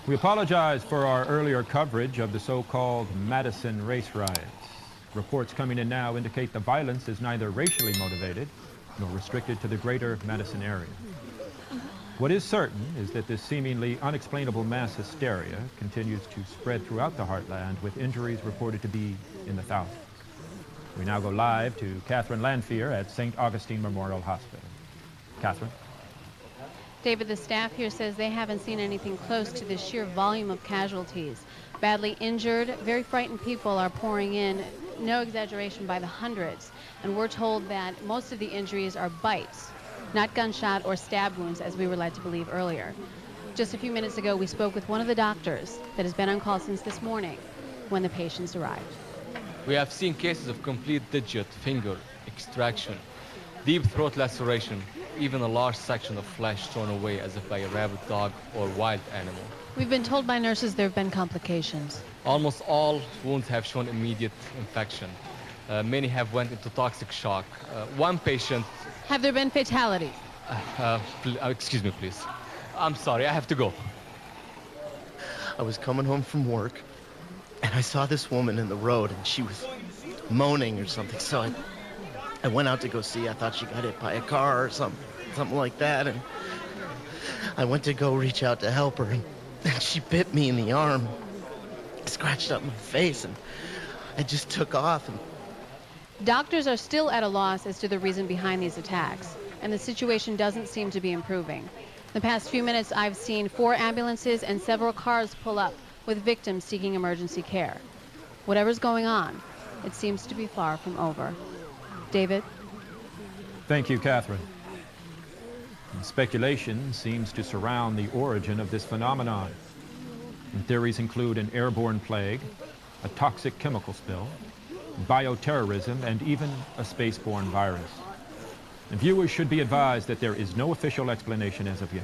We apologize for our earlier coverage of the so-called Madison race riots. Reports coming in now indicate the violence is neither racially motivated nor restricted to the greater Madison area. What is certain is that this seemingly unexplainable mass hysteria continues to spread throughout the heartland, with injuries reported to be in the thousands. We now go live to Catherine Lanphier at St. Augustine Memorial Hospital. Catherine? David, the staff here says they haven't seen anything close to the sheer volume of casualties. Badly injured, very frightened people are pouring in, no exaggeration, by the hundreds. And we're told that most of the injuries are bites, not gunshot or stab wounds, as we were led to believe earlier. Just a few minutes ago, we spoke with one of the doctors that has been on call since this morning when the patients arrived. We have seen cases of complete digit, finger extraction, deep throat laceration, even a large section of flesh torn away as if by a rabid dog or wild animal. We've been told by nurses there have been complications. Almost all wounds have shown immediate infection. Many have went into toxic shock. One patient... Have there been fatalities? Excuse me, please. I'm sorry, I have to go. I was coming home from work, and I saw this woman in the road, and she was moaning or something, so I went out to go see. I thought she got hit by a car or something like that, and I went to go reach out to help her, and she bit me in the arm, scratched up my face, and I just took off. And doctors are still at a loss as to the reason behind these attacks, and the situation doesn't seem to be improving. The past few minutes, I've seen 4 ambulances and several cars pull up with victims seeking emergency care. Whatever's going on, it seems to be far from over. David? Thank you, Catherine. Speculation seems to surround the origin of this phenomenon. And theories include an airborne plague, a toxic chemical spill, bioterrorism, and even a spaceborne virus. And viewers should be advised that there is no official explanation as of yet.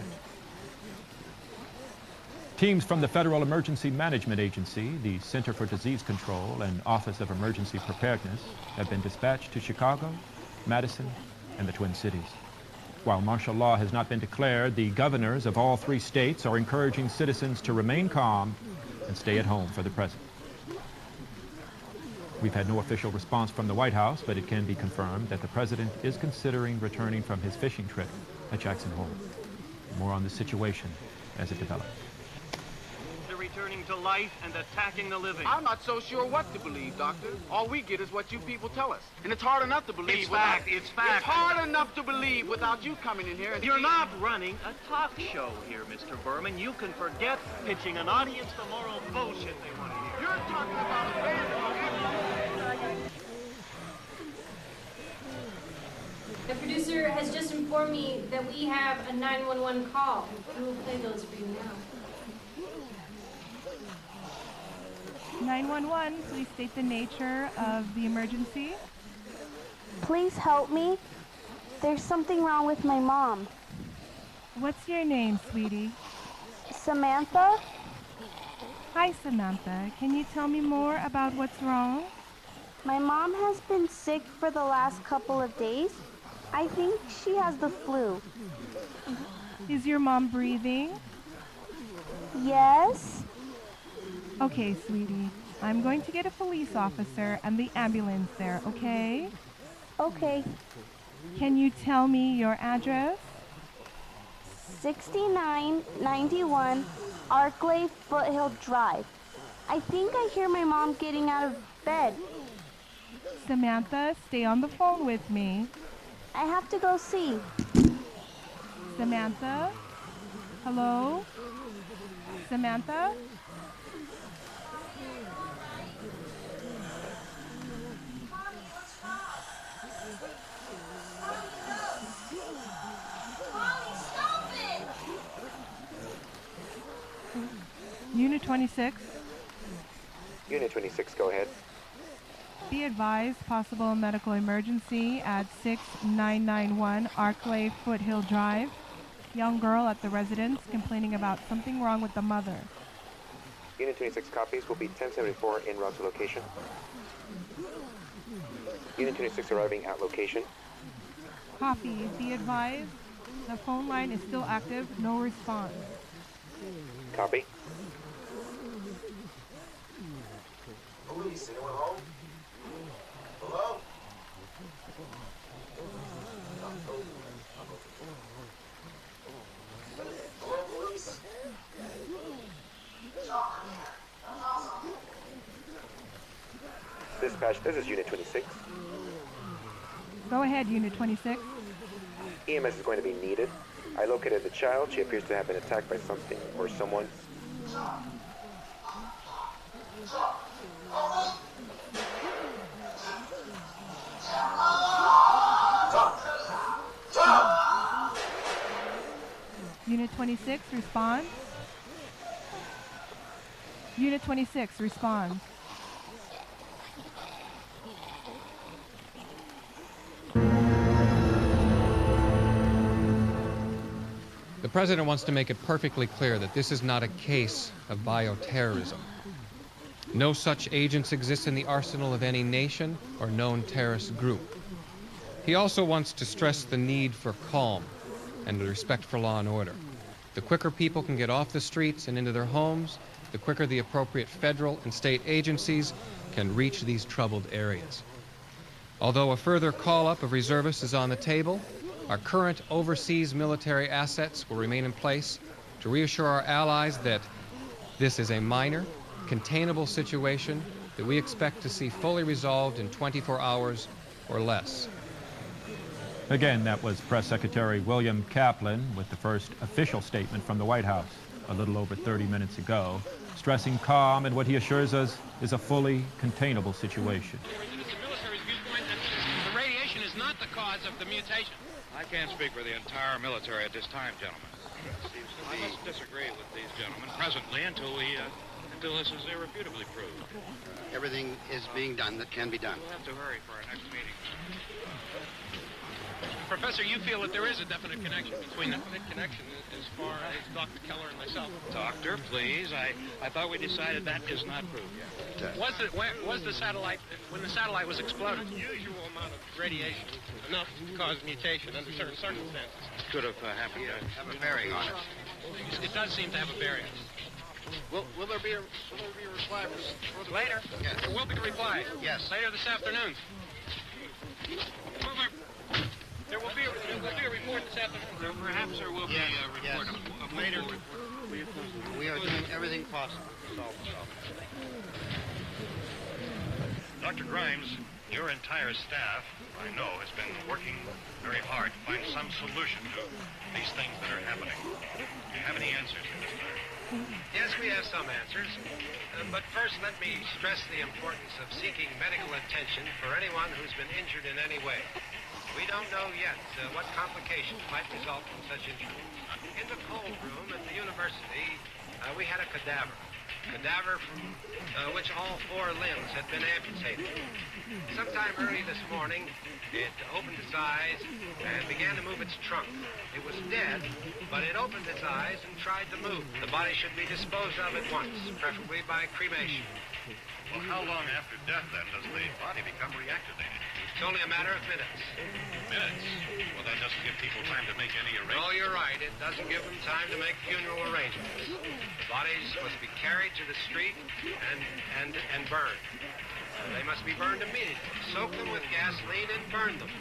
Teams from the Federal Emergency Management Agency, the Center for Disease Control, and Office of Emergency Preparedness have been dispatched to Chicago, Madison, and the Twin Cities. While martial law has not been declared, the governors of all 3 states are encouraging citizens to remain calm and stay at home for the present. We've had no official response from the White House, but it can be confirmed that the president is considering returning from his fishing trip at Jackson Hole. More on the situation as it develops. Returning to life and attacking the living. I'm not so sure what to believe, Doctor. All we get is what you people tell us. And it's hard enough to believe. It's fact. It's fact. It's hard enough to believe without you coming in here. And you're not running a talk show here, Mr. Berman. You can forget pitching an audience the moral bullshit they want to hear. You're talking about a The producer has just informed me that we have a 911 call. We will play those for you now. 911, please state the nature of the emergency. Please help me. There's something wrong with my mom. What's your name, sweetie? Samantha. Hi, Samantha. Can you tell me more about what's wrong? My mom has been sick for the last couple of days. I think she has the flu. Is your mom breathing? Yes. Okay, sweetie. I'm going to get a police officer and the ambulance there, okay? Okay. Can you tell me your address? 6991 Arklay Foothill Drive. I think I hear my mom getting out of bed. Samantha, stay on the phone with me. I have to go see. Samantha? Hello? Samantha? Unit 26. Unit 26, go ahead. Be advised, possible medical emergency at 6991 Arklay Foothill Drive. Young girl at the residence complaining about something wrong with the mother. Unit 26 copies, will be 1074 en route to location. Unit 26 arriving at location. Copy. Be advised, the phone line is still active, no response. Copy. police? Anyone home? Hello? Hello, police? Dispatch, this is Unit 26. Go ahead, Unit 26. EMS is going to be needed. I located the child. She appears to have been attacked by something or someone. Unit 26, respond. Unit 26, respond. The President wants to make it perfectly clear that this is not a case of bioterrorism. No such agents exist in the arsenal of any nation or known terrorist group. He also wants to stress the need for calm and the respect for law and order. The quicker people can get off the streets and into their homes, the quicker the appropriate federal and state agencies can reach these troubled areas. Although a further call-up of reservists is on the table, our current overseas military assets will remain in place to reassure our allies that this is a minor, containable situation that we expect to see fully resolved in 24 hours or less. Again, that was Press Secretary William Kaplan with the first official statement from the White House a little over 30 minutes ago, stressing calm and what he assures us is a fully containable situation. The military's viewpoint that the radiation is not the cause of the mutation. I can't speak for the entire military at this time, gentlemen. I must disagree with these gentlemen presently until this is irrefutably proved. Everything is being done that can be done. We'll have to hurry for our next meeting. Professor, you feel that there is a definite connection between definite connection as far as Dr. Keller and myself. Doctor, please. I thought we decided that is not proved yet. Was the satellite, when the satellite was exploded, usual amount of radiation enough to cause mutation under certain circumstances? Could have happened. Have a bearing on it. It does seem to have a bearing. Will there be a reply for the later? Yes. There will be a reply. Yes. Later this afternoon. There will be a report this afternoon. Perhaps there will be a report. Yes. A later report. We are doing everything possible to solve the problem. Dr. Grimes, your entire staff, I know, has been working very hard to find some solution to these things that are happening. Do you have any answers in this matter? Yes, we have some answers. But first, let me stress the importance of seeking medical attention for anyone who's been injured in any way. We don't know yet what complications might result from such injury. In the cold room at the university, we had a cadaver from which all 4 limbs had been amputated. Sometime early this morning, it opened its eyes and began to move its trunk. It was dead, but it opened its eyes and tried to move. The body should be disposed of at once, preferably by cremation. Well, how long after death, then, does the body become reactivated? It's only a matter of minutes. Minutes? Well, that doesn't give people time to make any arrangements. Oh, you're right. It doesn't give them time to make funeral arrangements. The bodies must be carried to the street and burned. They must be burned immediately. Soak them with gasoline and burn them.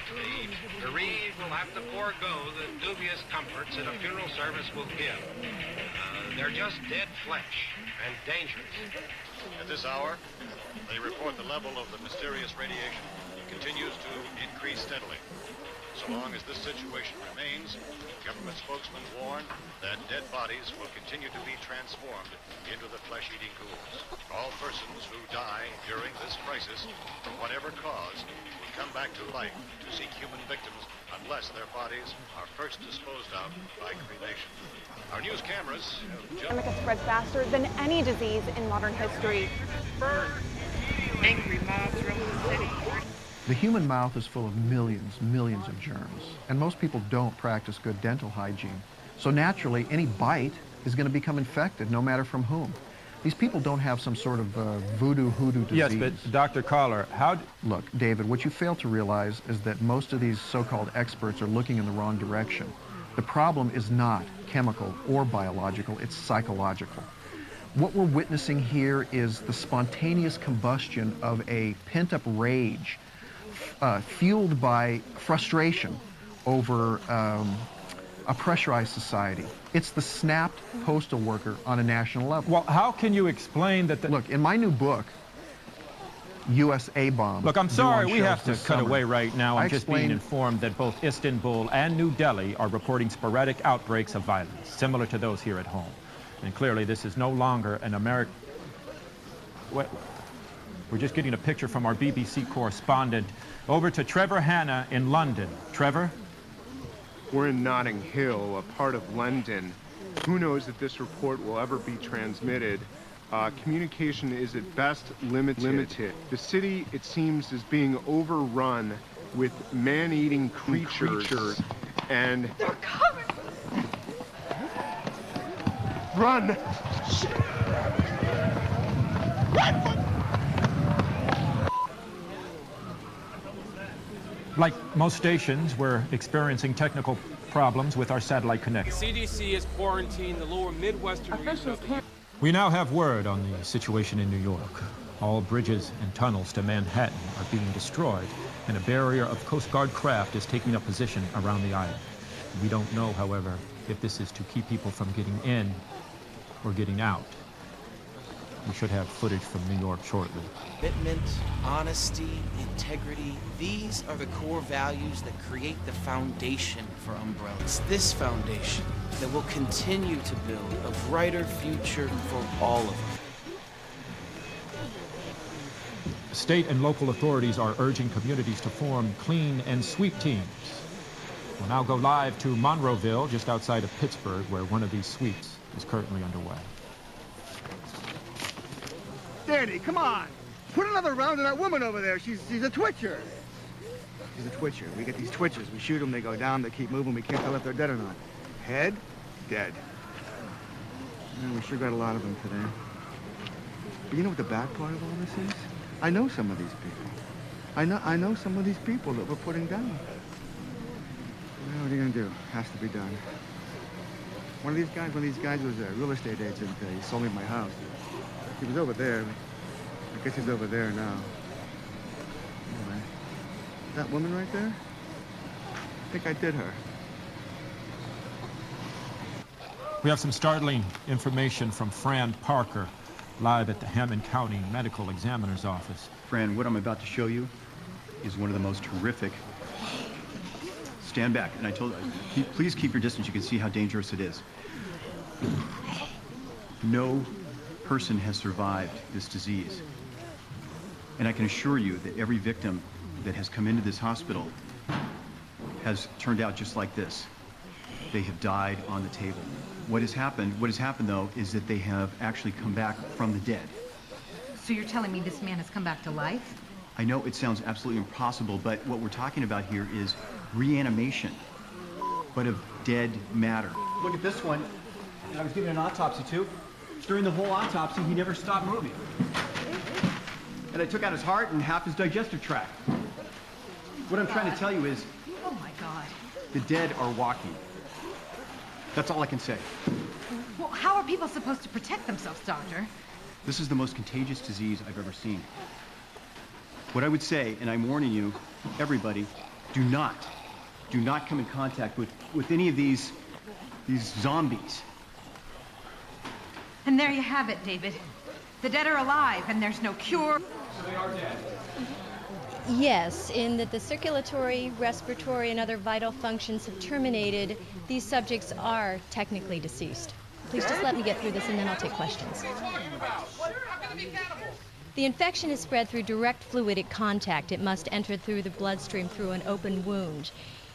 The bereaved will have to forego the dubious comforts that a funeral service will give. They're just dead flesh and dangerous. At this hour, they report the level of the mysterious radiation continues to increase steadily. So long as this situation remains, government spokesmen warn that dead bodies will continue to be transformed into the flesh-eating ghouls. All persons who die during this crisis, for whatever cause, will come back to life to seek human victims unless their bodies are first disposed of by cremation. Our news cameras have pandemic has spread faster than any disease in modern history. Angry mobs roam the city. The human mouth is full of millions of germs, and most people don't practice good dental hygiene. So naturally, any bite is going to become infected, no matter from whom. These people don't have some sort of voodoo hoodoo disease. Yes, but Dr. Collar, Look, David, what you fail to realize is that most of these so-called experts are looking in the wrong direction. The problem is not chemical or biological, it's psychological. What we're witnessing here is the spontaneous combustion of a pent-up rage fueled by frustration over a pressurized society. It's the snapped postal worker on a national level. Well, how can you explain that Look, in my new book, USA Bomb. Look, I'm sorry, we have to cut summer, away right now. I'm I just being explained- informed that both Istanbul and New Delhi are reporting sporadic outbreaks of violence, similar to those here at home. And clearly, this is no longer an American... We're just getting a picture from our BBC correspondent. Over to Trevor Hanna in London. Trevor? We're in Notting Hill, a part of London. Who knows if this report will ever be transmitted? Communication is at best limited. The city, it seems, is being overrun with man-eating creatures. And... They're coming! Run! Like most stations, we're experiencing technical problems with our satellite connection. CDC has quarantined the lower Midwestern region of the... We now have word on the situation in New York. All bridges and tunnels to Manhattan are being destroyed, and a barrier of Coast Guard craft is taking up position around the island. We don't know, however, if this is to keep people from getting in or getting out. We should have footage from New York shortly. Commitment, honesty, integrity, these are the core values that create the foundation for Umbrella. It's this foundation that will continue to build a brighter future for all of us. State and local authorities are urging communities to form clean and sweep teams. We'll now go live to Monroeville, just outside of Pittsburgh, where one of these sweeps is currently underway. Danny, come on. Put another round in that woman over there. She's a twitcher. She's a twitcher. We get these twitchers. We shoot them, they go down, they keep moving. We can't tell if they're dead or not. Head, dead. Yeah, we sure got a lot of them today. But you know what the bad part of all this is? I know some of these people. I know some of these people that we're putting down. Well, what are you gonna do? Has to be done. One of these guys was a real estate agent. He sold me my house. He was over there. I guess he's over there now. Anyway, that woman right there, I think I did her. We have some startling information from Fran Parker, live at the Hammond County Medical Examiner's Office. Fran, what I'm about to show you is one of the most horrific... Stand back, and I told you, please keep your distance. You can see how dangerous it is. No person has survived this disease. And I can assure you that every victim that has come into this hospital has turned out just like this. They have died on the table. What has happened though, is that they have actually come back from the dead. So you're telling me this man has come back to life? I know it sounds absolutely impossible, but what we're talking about here is reanimation, but of dead matter. Look at this one. I was given an autopsy too. During the whole autopsy, he never stopped moving. And I took out his heart and half his digestive tract. What I'm trying to tell you is... Oh my God. The dead are walking. That's all I can say. Well, how are people supposed to protect themselves, Doctor? This is the most contagious disease I've ever seen. What I would say, and I'm warning you, everybody, do not come in contact with any of these zombies. And there you have it, David. The dead are alive, and there's no cure. So they are dead. Yes, in that the circulatory, respiratory, and other vital functions have terminated, these subjects are technically deceased. Please just let me get through this, and then I'll take questions. The infection is spread through direct fluidic contact. It must enter through the bloodstream through an open wound.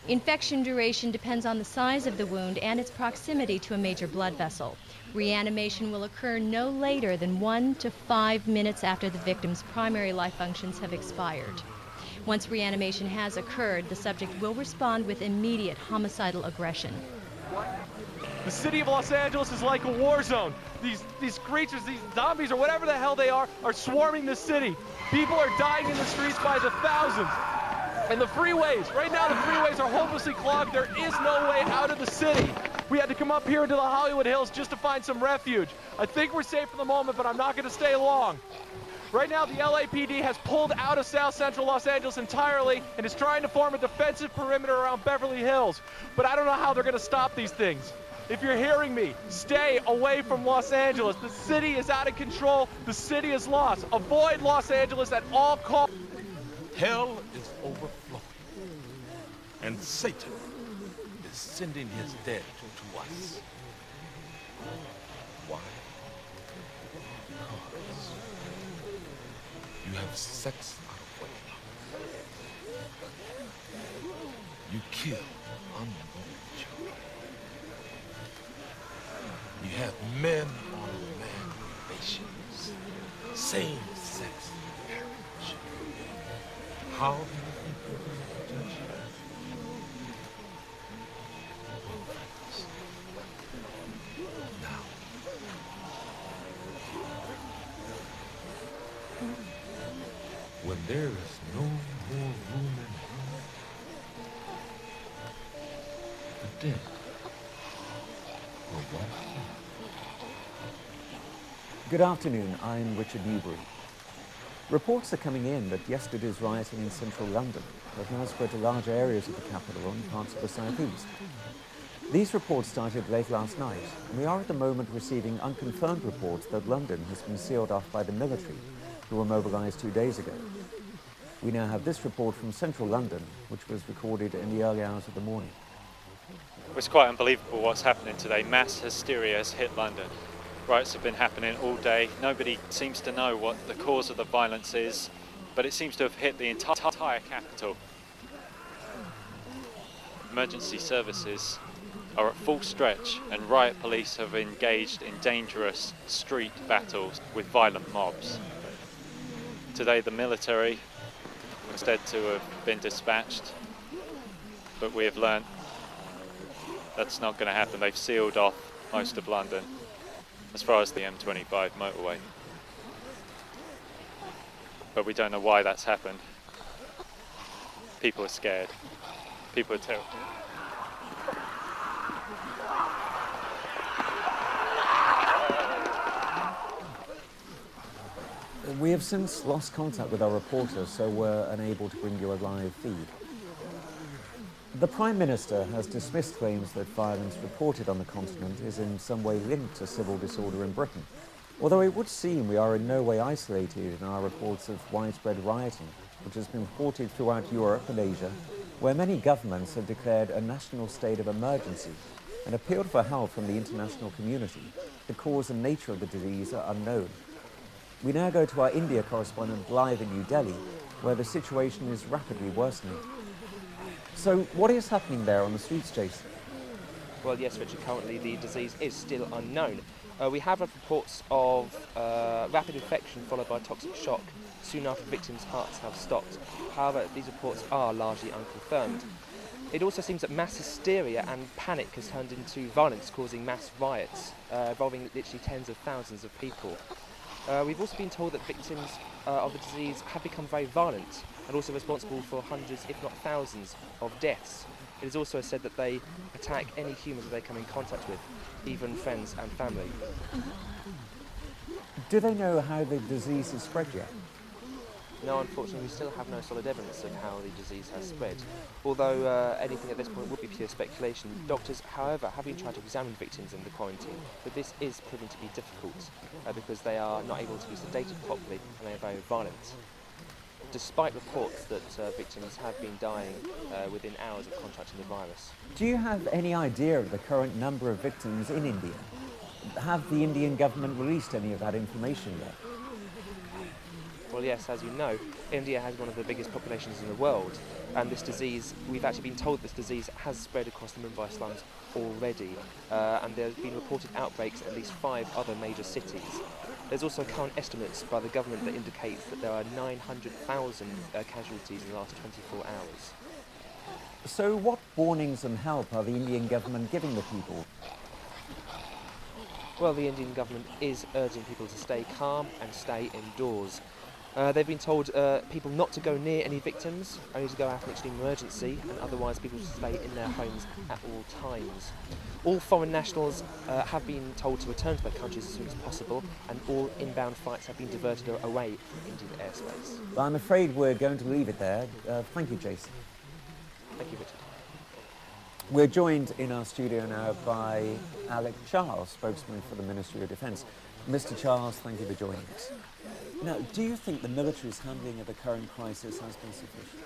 Infection duration depends on the size of the wound and its proximity to a major blood vessel. Reanimation will occur no later than 1 to 5 minutes after the victim's primary life functions have expired. Once reanimation has occurred, the subject will respond with immediate homicidal aggression. The city of Los Angeles is like a war zone. These creatures, these zombies or whatever the hell they are swarming the city. People are dying in the streets by the thousands. And the freeways, right now the freeways are hopelessly clogged. There is no way out of the city. We had to come up here into the Hollywood Hills just to find some refuge. I think we're safe for the moment, but I'm not going to stay long. Right now, the LAPD has pulled out of South Central Los Angeles entirely and is trying to form a defensive perimeter around Beverly Hills. But I don't know how they're going to stop these things. If you're hearing me, stay away from Los Angeles. The city is out of control. The city is lost. Avoid Los Angeles at all costs. Hell is overflowing, and Satan is sending his dead to us. Why? Because you have sex out of wedlock. You kill unborn children. You have men on man relations, same-sex marriage. How do you think you're going to judge that? Now, when there is no more room in hell, the dead will walk in. Good afternoon, I'm Richard Newbury. Reports are coming in that yesterday's rioting in central London have now spread to large areas of the capital and parts of the southeast. These reports started late last night, and we are at the moment receiving unconfirmed reports that London has been sealed off by the military, who were mobilized 2 days ago. We now have this report from central London, which was recorded in the early hours of the morning. It's quite unbelievable what's happening today. Mass hysteria has hit London. Riots have been happening all day. Nobody seems to know what the cause of the violence is, but it seems to have hit the entire capital. Emergency services are at full stretch, and riot police have engaged in dangerous street battles with violent mobs. Today the military was said to have been dispatched, but we have learnt that's not going to happen. They've sealed off most of London, as far as the M25 motorway. But we don't know why that's happened. People are scared. People are terrified. We have since lost contact with our reporters, so we're unable to bring you a live feed. The Prime Minister has dismissed claims that violence reported on the continent is in some way linked to civil disorder in Britain, although it would seem we are in no way isolated in our reports of widespread rioting, which has been reported throughout Europe and Asia, where many governments have declared a national state of emergency and appealed for help from the international community. The cause and nature of the disease are unknown. We now go to our India correspondent live in New Delhi, where the situation is rapidly worsening. So what is happening there on the streets, Jason? Well, yes, Richard, currently the disease is still unknown. We have reports of rapid infection followed by toxic shock soon after victims' hearts have stopped. However, these reports are largely unconfirmed. It also seems that mass hysteria and panic has turned into violence, causing mass riots, involving literally tens of thousands of people. We've also been told that victims of the disease have become very violent and also responsible for hundreds, if not thousands, of deaths. It is also said that they attack any humans that they come in contact with, even friends and family. Do they know how the disease has spread yet? No, unfortunately, we still have no solid evidence of how the disease has spread. Although anything at this point would be pure speculation, doctors, however, have been trying to examine victims in the quarantine, but this is proving to be difficult because they are not able to be sedated properly and they are very violent. Despite reports that victims have been dying within hours of contracting the virus. Do you have any idea of the current number of victims in India? Have the Indian government released any of that information yet? Well, yes, as you know, India has one of the biggest populations in the world, and this disease, we've actually been told this disease has spread across the Mumbai slums already, and there have been reported outbreaks in at least 5 other major cities. There's also current estimates by the government that indicates that there are 900,000 casualties in the last 24 hours. So what warnings and help are the Indian government giving the people? Well, the Indian government is urging people to stay calm and stay indoors. They've been told people not to go near any victims, only to go out in extreme emergency, and otherwise people to stay in their homes at all times. All foreign nationals have been told to return to their countries as soon as possible, and all inbound flights have been diverted away from Indian airspace. Well, I'm afraid we're going to leave it there. Thank you, Jason. Thank you, Richard. We're joined in our studio now by Alec Charles, spokesman for the Ministry of Defence. Mr. Charles, thank you for joining us. Now, do you think the military's handling of the current crisis has been sufficient?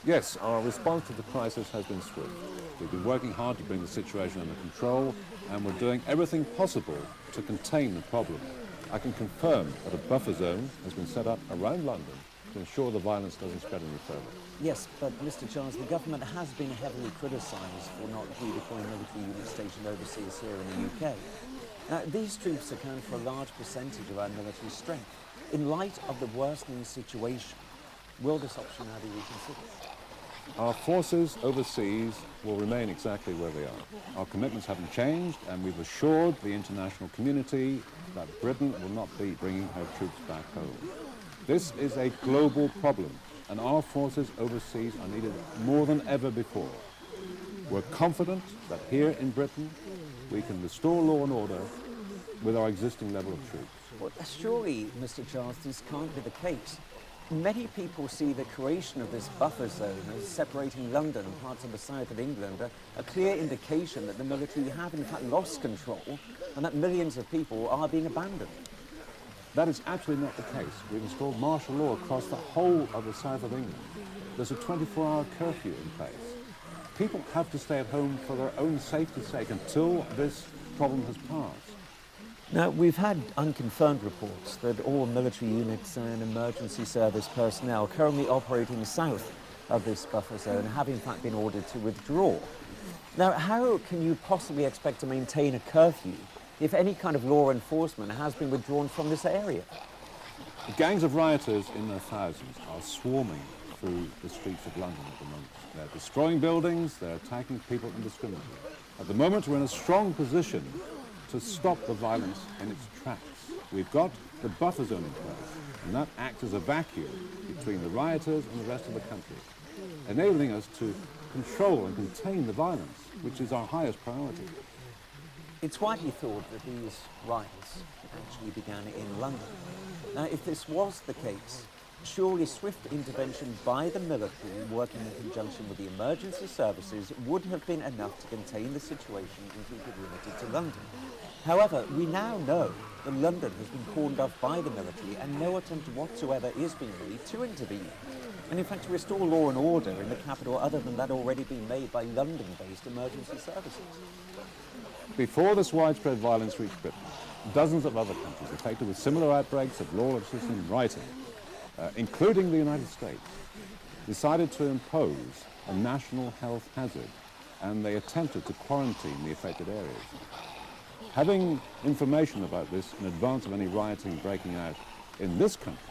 Yes, our response to the crisis has been swift. We've been working hard to bring the situation under control, and we're doing everything possible to contain the problem. I can confirm that a buffer zone has been set up around London to ensure the violence doesn't spread any further. Yes, but Mr. Charles, the government has been heavily criticised for not redeploying military units stationed overseas here in the UK. Now, these troops account for a large percentage of our military strength. In light of the worsening situation, will this option now be reconsidered? Our forces overseas will remain exactly where they are. Our commitments haven't changed, and we've assured the international community that Britain will not be bringing her troops back home. This is a global problem, and our forces overseas are needed more than ever before. We're confident that here in Britain, we can restore law and order with our existing level of troops. Well, surely, Mr. Charles, this can't be the case. Many people see the creation of this buffer zone as separating London and parts of the south of England a clear indication that the military have in fact lost control and that millions of people are being abandoned. That is absolutely not the case. We've installed martial law across the whole of the south of England. There's a 24-hour curfew in place. People have to stay at home for their own safety's sake until this problem has passed. Now, we've had unconfirmed reports that all military units and emergency service personnel currently operating south of this buffer zone have in fact been ordered to withdraw. Now, how can you possibly expect to maintain a curfew if any kind of law enforcement has been withdrawn from this area? The gangs of rioters in their thousands are swarming through the streets of London at the moment. They're destroying buildings, they're attacking people indiscriminately. At the moment, we're in a strong position to stop the violence in its tracks. We've got the buffer zone in place, and that acts as a vacuum between the rioters and the rest of the country, enabling us to control and contain the violence, which is our highest priority. It's widely thought that these riots actually began in London. Now, if this was the case, surely swift intervention by the military, working in conjunction with the emergency services, would have been enough to contain the situation and keep it limited to London. However, we now know that London has been cordoned off by the military and no attempt whatsoever is being made to intervene. And in fact, to restore law and order in the capital other than that already being made by London-based emergency services. Before this widespread violence reached Britain, dozens of other countries affected with similar outbreaks of lawlessness and rioting, including the United States, decided to impose a national health hazard, and they attempted to quarantine the affected areas. Having information about this in advance of any rioting breaking out in this country,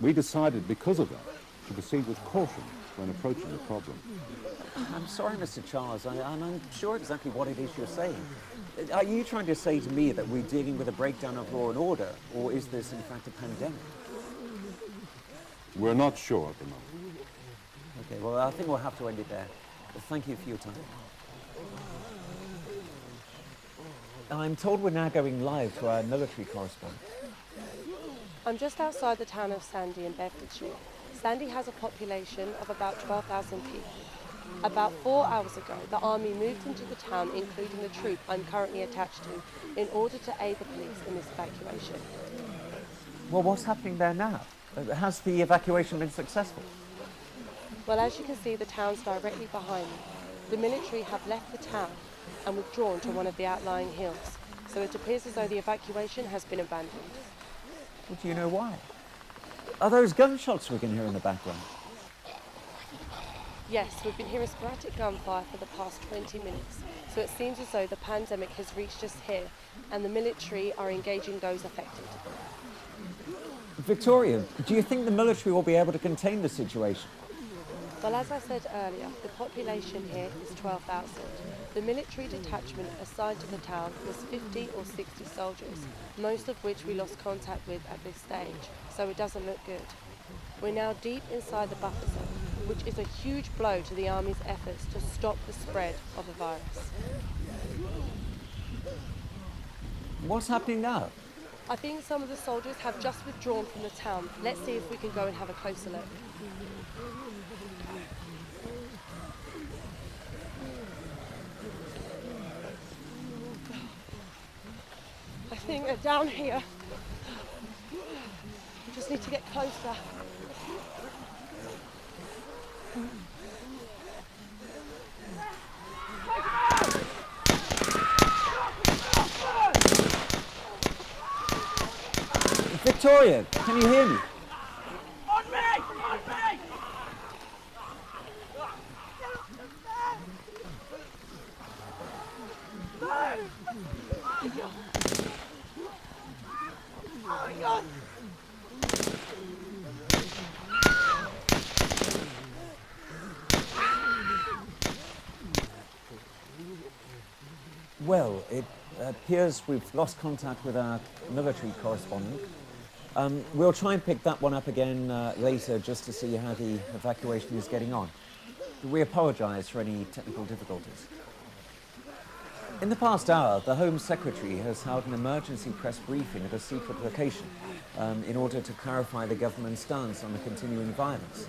we decided, because of that, to proceed with caution when approaching the problem. I'm sorry, Mr. Charles, I'm unsure exactly what it is you're saying. Are you trying to say to me that we're dealing with a breakdown of law and order, or is this in fact a pandemic? We're not sure at the moment. Okay, well, I think we'll have to end it there. Thank you for your time. I'm told we're now going live to our military correspondent. I'm just outside the town of Sandy in Bedfordshire. Sandy has a population of about 12,000 people. About 4 hours ago, the army moved into the town, including the troop I'm currently attached to, in order to aid the police in this evacuation. Well, what's happening there now? Has the evacuation been successful? Well, as you can see, the town's directly behind me. The military have left the town and withdrawn to one of the outlying hills, so it appears as though the evacuation has been abandoned. Well, do you know why? Are those gunshots we can hear in the background? Yes, we've been hearing sporadic gunfire for the past 20 minutes, so it seems as though the pandemic has reached us here and the military are engaging those affected. Victoria, do you think the military will be able to contain the situation? Well, as I said earlier, the population here is 12,000. The military detachment assigned to the town was 50 or 60 soldiers, most of which we lost contact with at this stage, so it doesn't look good. We're now deep inside the buffer zone, which is a huge blow to the Army's efforts to stop the spread of the virus. What's happening now? I think some of the soldiers have just withdrawn from the town. Let's see if we can go and have a closer look. I think they're down here. We just need to get closer. Victoria, can you hear me? On me! On me! Oh my God! Well, it appears we've lost contact with our military correspondent. We'll try and pick that one up again later just to see how the evacuation is getting on. We apologise for any technical difficulties. In the past hour, the Home Secretary has held an emergency press briefing at a secret location in order to clarify the government's stance on the continuing violence.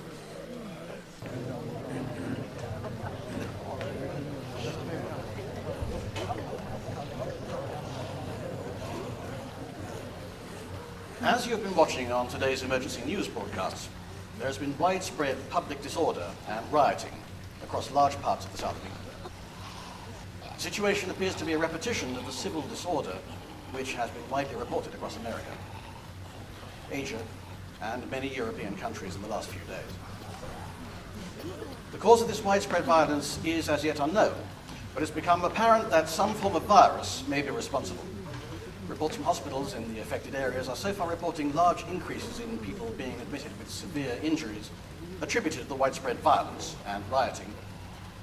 As you have been watching on today's emergency news broadcasts, there has been widespread public disorder and rioting across large parts of the south of England. The situation appears to be a repetition of the civil disorder which has been widely reported across America, Asia, and many European countries in the last few days. The cause of this widespread violence is as yet unknown, but it's become apparent that some form of virus may be responsible. Reports from hospitals in the affected areas are so far reporting large increases in people being admitted with severe injuries attributed to the widespread violence and rioting,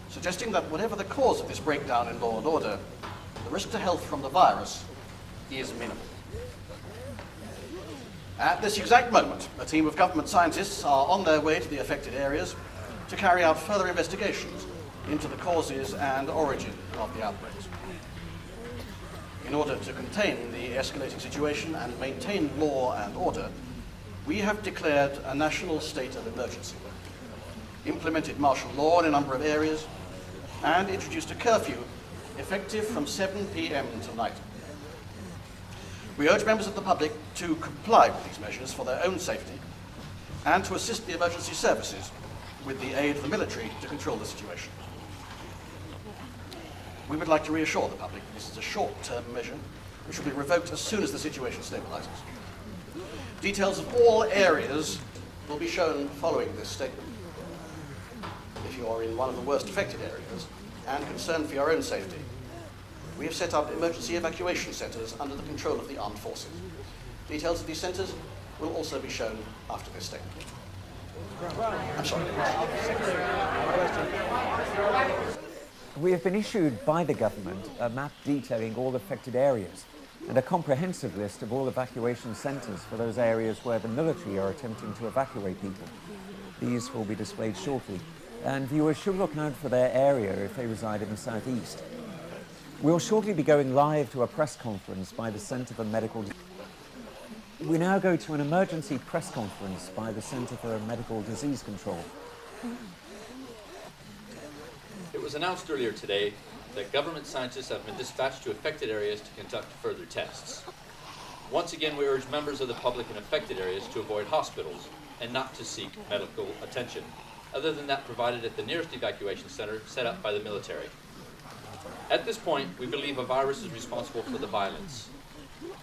suggesting that whatever the cause of this breakdown in law and order, the risk to health from the virus is minimal. At this exact moment, a team of government scientists are on their way to the affected areas to carry out further investigations into the causes and origin of the outbreaks. In order to contain the escalating situation and maintain law and order, we have declared a national state of emergency, implemented martial law in a number of areas, and introduced a curfew effective from 7 p.m. tonight. We urge members of the public to comply with these measures for their own safety and to assist the emergency services with the aid of the military to control the situation. We would like to reassure the public that this is a short-term measure which will be revoked as soon as the situation stabilizes. Details of all areas will be shown following this statement. If you are in one of the worst affected areas and concerned for your own safety, we have set up emergency evacuation centres under the control of the armed forces. Details of these centres will also be shown after this statement. I'm sorry. We have been issued by the government a map detailing all affected areas and a comprehensive list of all evacuation centres for those areas where the military are attempting to evacuate people. These will be displayed shortly, and viewers should look out for their area if they reside in the southeast. We'll shortly be going live to a press conference by the Centre for Medical... We now go to an emergency press conference by the Centre for Medical Disease Control. It was announced earlier today that government scientists have been dispatched to affected areas to conduct further tests. Once again, we urge members of the public in affected areas to avoid hospitals and not to seek medical attention, other than that provided at the nearest evacuation center set up by the military. At this point, we believe a virus is responsible for the violence.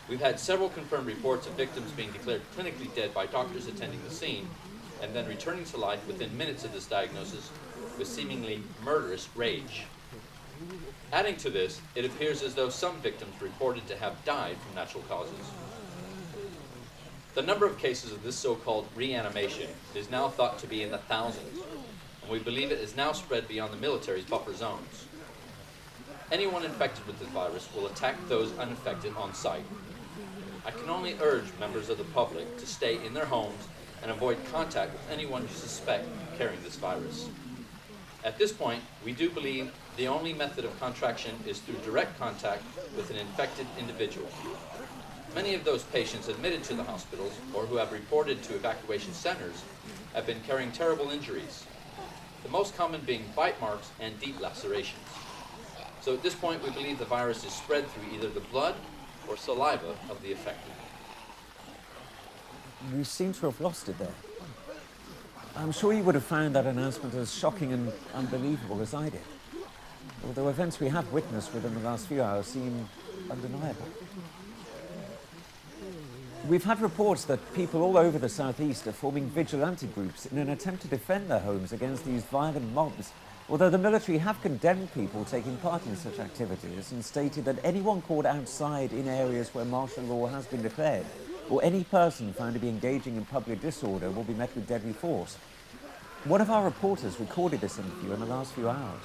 We've had several confirmed reports of victims being declared clinically dead by doctors attending the scene and then returning to life within minutes of this diagnosis with seemingly murderous rage. Adding to this, it appears as though some victims reported to have died from natural causes. The number of cases of this so-called reanimation is now thought to be in the thousands. and we believe it is now spread beyond the military's buffer zones. Anyone infected with this virus will attack those uninfected on sight. I can only urge members of the public to stay in their homes and avoid contact with anyone you suspect carrying this virus. At this point, we do believe the only method of contraction is through direct contact with an infected individual. Many of those patients admitted to the hospitals or who have reported to evacuation centers have been carrying terrible injuries, the most common being bite marks and deep lacerations. So at this point, we believe the virus is spread through either the blood or saliva of the affected. You seem to have lost it there. I'm sure you would have found that announcement as shocking and unbelievable as I did. Although events we have witnessed within the last few hours seem undeniable. We've had reports that people all over the southeast are forming vigilante groups in an attempt to defend their homes against these violent mobs, although the military have condemned people taking part in such activities and stated that anyone caught outside in areas where martial law has been declared, or any person found to be engaging in public disorder, will be met with deadly force. One of our reporters recorded this interview in the last few hours.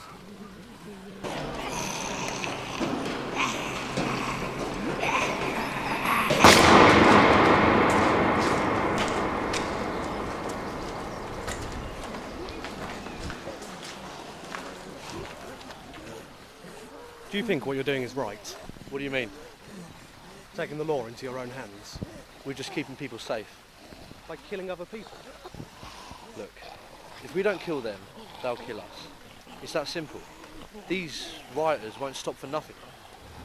Do you think what you're doing is right? What do you mean? Taking the law into your own hands? We're just keeping people safe. By killing other people? Look, if we don't kill them, they'll kill us. It's that simple. These rioters won't stop for nothing.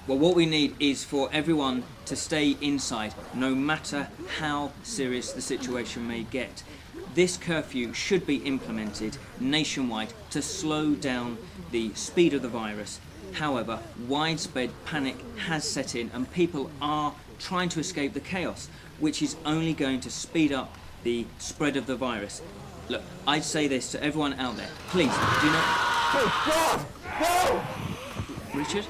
Well, what we need is for everyone to stay inside, no matter how serious the situation may get. This curfew should be implemented nationwide to slow down the speed of the virus. However, widespread panic has set in and people are trying to escape the chaos, which is only going to speed up the spread of the virus. Look, I'd say this to everyone out there. Please, do not... Oh, God! No! Richard?